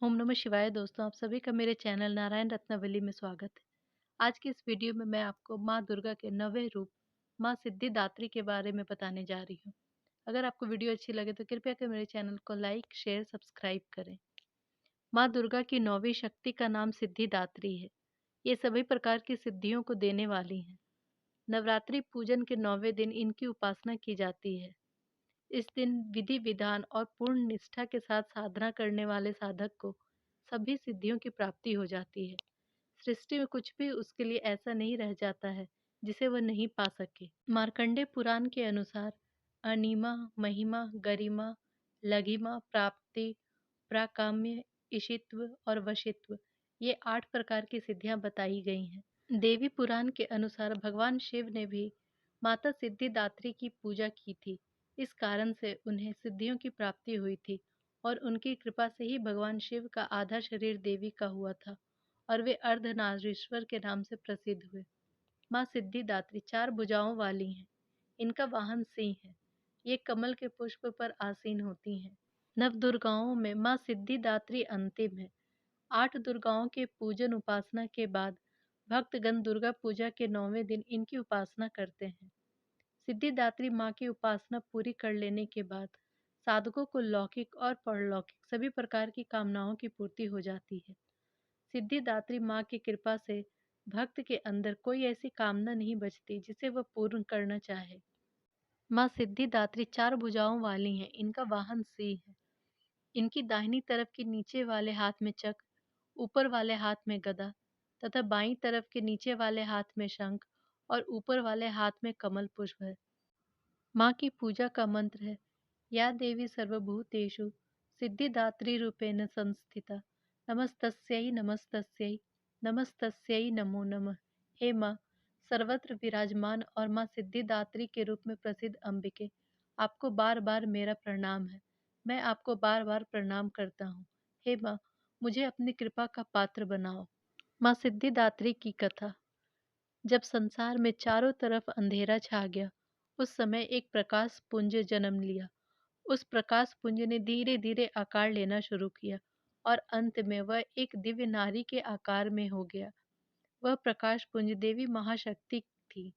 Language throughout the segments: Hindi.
ओम नमः शिवाय दोस्तों, आप सभी का मेरे चैनल नारायण रत्नावली में स्वागत है। आज की इस वीडियो में मैं आपको माँ दुर्गा के 9वें रूप माँ सिद्धिदात्री के बारे में बताने जा रही हूँ। अगर आपको वीडियो अच्छी लगे तो कृपया कर मेरे चैनल को लाइक, शेयर, सब्सक्राइब करें। माँ दुर्गा की 9वीं शक्ति का नाम सिद्धिदात्री है। ये सभी प्रकार की सिद्धियों को देने वाली हैं। नवरात्रि पूजन के 9वें दिन इनकी उपासना की जाती है। इस दिन विधि विधान और पूर्ण निष्ठा के साथ साधना करने वाले साधक को सभी सिद्धियों की प्राप्ति हो जाती है। सृष्टि में कुछ भी उसके लिए ऐसा नहीं रह जाता है जिसे वह नहीं पा सके। मार्कंडे पुराण के अनुसार अनिमा, महिमा, गरिमा, लघिमा, प्राप्ति, प्राकाम्य, इशित्व और वशित्व, ये 8 प्रकार की सिद्धियां बताई गई हैं। देवी पुराण के अनुसार भगवान शिव ने भी माता सिद्धिदात्री की पूजा की थी। इस कारण से उन्हें सिद्धियों की प्राप्ति हुई थी और उनकी कृपा से ही भगवान शिव का आधा शरीर देवी का हुआ था और वे अर्धनारीश्वर के नाम से प्रसिद्ध हुए। माँ सिद्धिदात्री 4 भुजाओं वाली हैं। इनका वाहन सिंह है। ये कमल के पुष्प पर आसीन होती हैं। नव दुर्गाओं में माँ सिद्धिदात्री अंतिम है। 8 दुर्गाओं के पूजन उपासना के बाद भक्तगण दुर्गा पूजा के 9वें दिन इनकी उपासना करते हैं। सिद्धिदात्री माँ की उपासना पूरी कर लेने के बाद साधकों को लौकिक और परलौकिक सभी प्रकार की कामनाओं की पूर्ति हो जाती है। सिद्धिदात्री माँ की कृपा से भक्त के अंदर कोई ऐसी कामना नहीं बचती जिसे वह पूर्ण करना चाहे। माँ सिद्धिदात्री 4 भुजाओं वाली हैं। इनका वाहन सिंह है। इनकी दाहिनी तरफ के नीचे वाले हाथ में चक्र, ऊपर वाले हाथ में गदा तथा बाईं तरफ के नीचे वाले हाथ में शंख और ऊपर वाले हाथ में कमल पुष्प है। माँ की पूजा का मंत्र है, या देवी सर्वभूतेषु सिद्धिदात्री रूपेण संस्थिता, नमस्तस्यै नमस्तस्यै नमस्तस्यै नमो नमः। हे माँ सर्वत्र विराजमान और माँ सिद्धिदात्री के रूप में प्रसिद्ध अंबिके, आपको बार बार मेरा प्रणाम है। मैं आपको बार बार प्रणाम करता हूँ। हे माँ मुझे अपनी कृपा का पात्र बनाओ। माँ सिद्धिदात्री की कथा। जब संसार में चारों तरफ अंधेरा छा गया, उस समय एक प्रकाश पुंज जन्म लिया। उस प्रकाश पुंज ने धीरे धीरे आकार लेना शुरू किया और अंत में वह एक दिव्य नारी के आकार में हो गया। वह प्रकाश पुंज देवी महाशक्ति थी।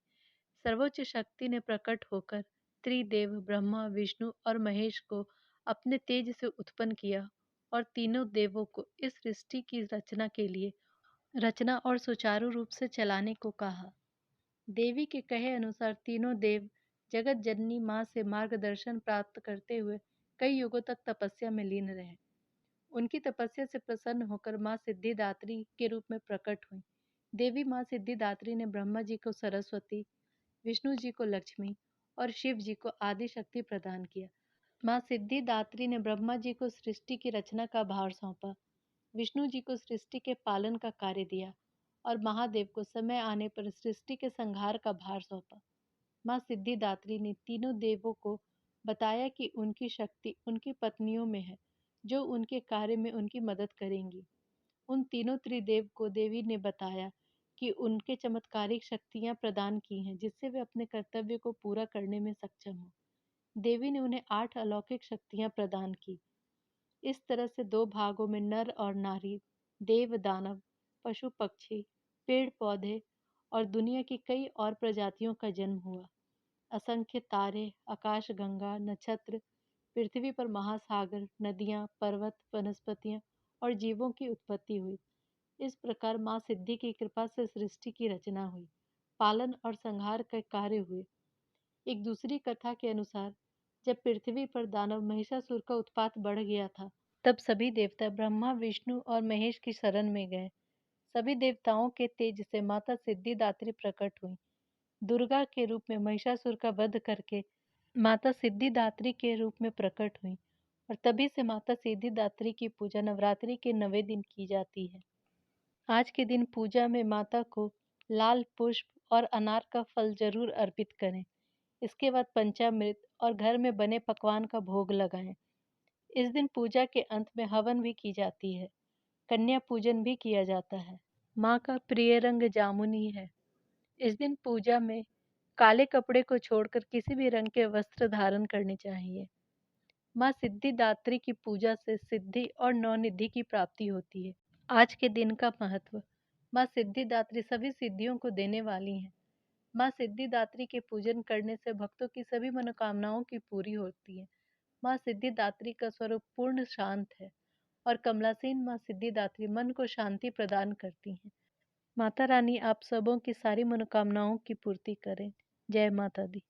सर्वोच्च शक्ति ने प्रकट होकर त्रिदेव ब्रह्मा, विष्णु और महेश को अपने तेज से उत्पन्न किया और तीनों देवों को इस सृष्टि की रचना के लिए रचना और सुचारू रूप से चलाने को कहा। देवी के कहे अनुसार तीनों देव जगत जननी माँ से मार्गदर्शन प्राप्त करते हुए कई युगों तक तपस्या में लीन रहे। उनकी तपस्या से प्रसन्न होकर माँ सिद्धिदात्री के रूप में प्रकट हुई। देवी माँ सिद्धिदात्री ने ब्रह्मा जी को सरस्वती, विष्णु जी को लक्ष्मी और शिव जी को आदि शक्ति प्रदान किया। माँ सिद्धिदात्री ने ब्रह्मा जी को सृष्टि की रचना का भार सौंपा, विष्णु जी को सृष्टि के पालन का कार्य दिया और महादेव को समय आने पर सृष्टि के संहार का भार सौंपा। माँ सिद्धिदात्री ने तीनों देवों को बताया कि उनकी शक्ति उनकी पत्नियों में है, जो उनके कार्य में उनकी मदद करेंगी। उन तीनों त्रिदेव को देवी ने बताया कि उनके चमत्कारिक शक्तियां प्रदान की हैं, जिससे वे अपने कर्तव्य को पूरा करने में सक्षम हो। देवी ने उन्हें 8 अलौकिक शक्तियां प्रदान की। इस तरह से 2 भागों में नर और नारी, देव दानव, पशु पक्षी, पेड़ पौधे और दुनिया की कई और प्रजातियों का जन्म हुआ। असंख्य तारे, आकाशगंगा, नक्षत्र, पृथ्वी पर महासागर, नदियाँ, पर्वत, वनस्पतियाँ और जीवों की उत्पत्ति हुई। इस प्रकार माँ सिद्धि की कृपा से सृष्टि की रचना हुई, पालन और संहार के कार्य हुए। एक दूसरी कथा के अनुसार जब पृथ्वी पर दानव महिषासुर का उत्पात बढ़ गया था, तब सभी देवता ब्रह्मा, विष्णु और महेश की शरण में गए। सभी देवताओं के तेज से माता सिद्धिदात्री प्रकट हुई। दुर्गा के रूप में महिषासुर का वध करके माता सिद्धिदात्री के रूप में प्रकट हुई और तभी से माता सिद्धिदात्री की पूजा नवरात्रि के 9वें दिन की जाती है। आज के दिन पूजा में माता को लाल पुष्प और अनार का फल जरूर अर्पित करें। इसके बाद पंचामृत और घर में बने पकवान का भोग लगाएं। इस दिन पूजा के अंत में हवन भी की जाती है। कन्या पूजन भी किया जाता है। माँ का प्रिय रंग जामुनी है। इस दिन पूजा में काले कपड़े को छोड़कर किसी भी रंग के वस्त्र धारण करने चाहिए। माँ सिद्धिदात्री की पूजा से सिद्धि और नवनिधि की प्राप्ति होती है। आज के दिन का महत्व। माँ सिद्धिदात्री सभी सिद्धियों को देने वाली हैं। माँ सिद्धिदात्री के पूजन करने से भक्तों की सभी मनोकामनाओं की पूरी होती है। माँ सिद्धिदात्री का स्वरूप पूर्ण शांत है और कमलासीन माँ सिद्धिदात्री मन को शांति प्रदान करती हैं। माता रानी आप सबों की सारी मनोकामनाओं की पूर्ति करें। जय माता दी।